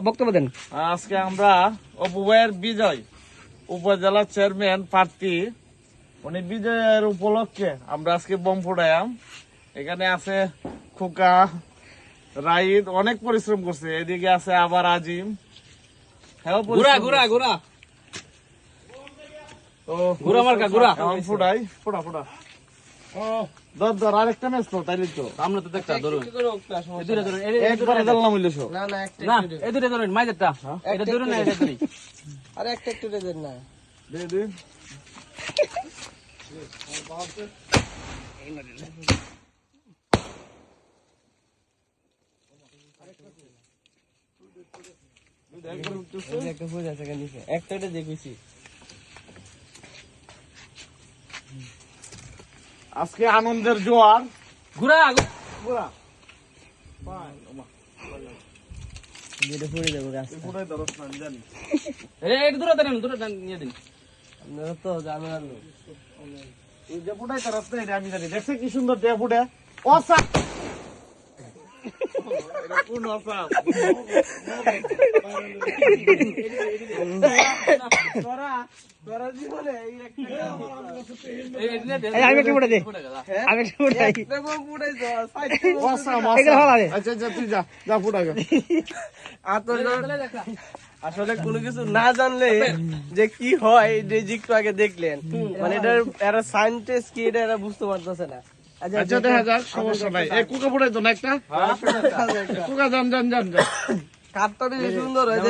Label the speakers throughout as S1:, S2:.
S1: বক্তব্য দেন।
S2: আজকে আমরা অপু ভাইয়ের বিজয় উপজেলা চেয়ারম্যান প্রার্থী উনি বিজয়ের উপলক্ষে আমরা আজকে বোম ফুটাইলাম। এখানে আছে খোকা, রাইদ অনেক পরিশ্রম করছে, এদিকে আছে আবার আজিম। হ্যাঁ ফুটাই ফুটা ফুটা দর আরেকটা ম্যাচ তো তাইলে তো আমরা তো দেখতা ধরুন একবারে দিলাম হইলো সব
S1: না এই দুটো ধরুন মাইদেরটা এটা ধরুন না এটা ধরি আরে একটা একটু দেন না
S2: দে দে আজকে আনন্দের জোয়ার
S1: ঘুরা
S2: পুরা দেখছে কি সুন্দর ডে ফুটে অসাপ
S1: আসলে কোনো কিছু না জানলে যে কি হয় একটু আগে দেখলেন, মানে এটা সায়েন্টিস্ট কি এটা বুঝতে পারতেছে না।
S2: আচ্ছা দেখা যাক, সমস্যা নাই। এই কুকা ফুটাই তো না একটা কুকা যান যান যান যান
S1: কাঠটা সুন্দর হয়েছে।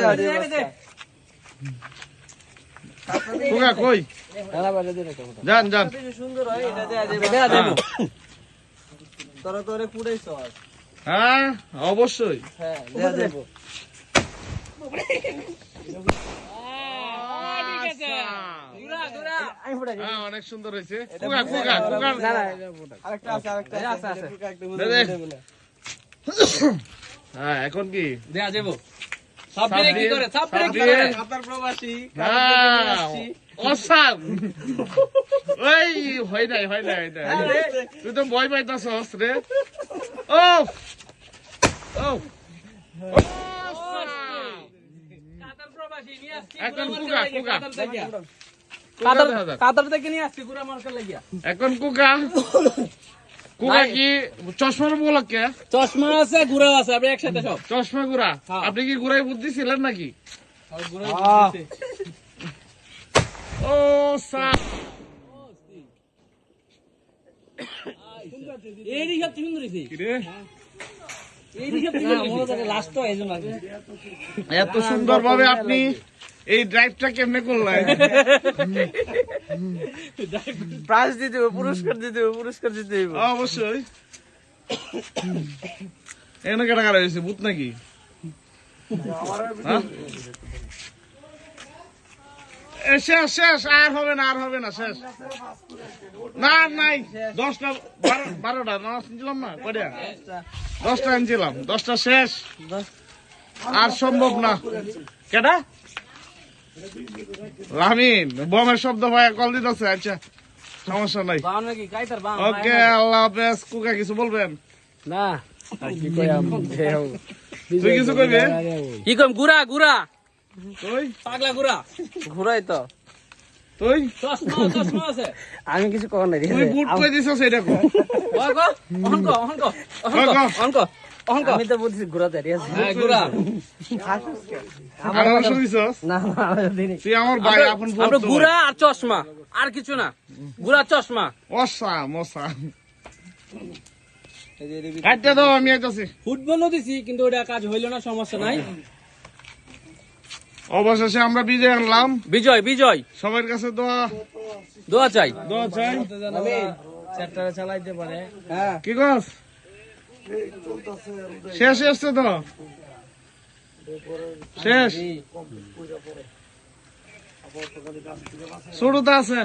S2: কুকা কই যান যান
S1: সুন্দর হয় তোরা তো অনেক ফুটাইছ।
S2: হ্যাঁ অবশ্যই।
S1: হ্যাঁ
S2: অনেক সুন্দর হয়েছে। কুকা কুকা কুকা হ্যাঁ এখন কি
S1: দেয়া যাবো
S2: তুই তো ভয় পাইতাছস রে। ও এখন কুকা কুকা এখন কুকা কুকা কি চশমার উপলক্ষে
S1: চশমা আছে গুড়া আছে আপনি একসাথে সব
S2: চশমা গুড়া। আপনি কি গুড়াই বুদ্ধি ছিলেন নাকি? ও এত সুন্দর ভাবে আপনি এই ড্রাইভটা কেমনে করলেন?
S1: প্রাইজ দিতে হবে, পুরস্কার দিতে হবে
S2: অবশ্যই। এখানে কেটা কারা হয়েছে ভূত নাকি? শেষ শেষ আর হবে না শেষ না নাই 10টা 12টা আনছিলাম না কয়টা 10টা আনছিলাম 10টা শেষ আর সম্ভব না। কেটা লামিন বমের শব্দ ভাই কল দিতেছে। আচ্ছা সমস্যা নাই, ওকে আল্লাহ হাফেজ। কুকা কিছু বলবেন
S1: না?
S2: তুই কিছু কইবে?
S1: কি কম গুড়া গুড়া
S2: তুই
S1: পাগলা গুড়া ঘুরাই তো
S2: তুই
S1: চশমা আছে। আমি কিছু কর নাই।
S2: তুই বুট কই দিছস এটা কো
S1: আমি তো বলছি ঘুরা দাঁড়িয়ে আছে। হ্যাঁ ঘুরা
S2: আমার শুনিছস
S1: না
S2: তুই আমার ভাই আপন
S1: আমরা গুড়া আর চশমা আর কিছু না, গুড়া চশমা
S2: ওসা মশা কাটতে দাও আমি আইতাছি।
S1: ফুটবলও দিছি কিন্তু ওটা কাজ হইল না, সমস্যা নাই।
S2: অবশেষে আমরা বিজয় আনলাম।
S1: বিজয়
S2: সবার কাছে
S1: দোয়া চাই। চালাইতে পারে
S2: কি কস শেষ এসছে তো শেষ ছোটটা আছে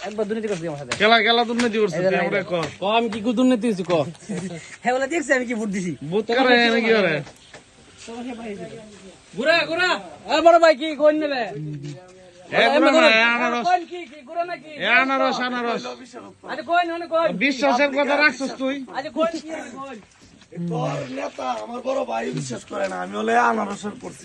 S1: একবার দুর্নীতি করছি আমার সাথে।
S2: খেলা দুর্নীতি করছে
S1: আমি কি দুর্নীতি হয়েছি হ্যাঁ বলে দেখছি আমি কি ভোট দিছি।
S2: বুথ করে কি করে
S1: ঘুরা বড় ভাই কি কোন নেবে
S2: এগুলো না, এ আনারস, এ আনারস, আনারস। বিশ্বাসের কথা রাখছিস তুই?
S3: তোর নেতা আমার বড় ভাই বিশ্বাস করে না, আমি হলে আনারসের করছি।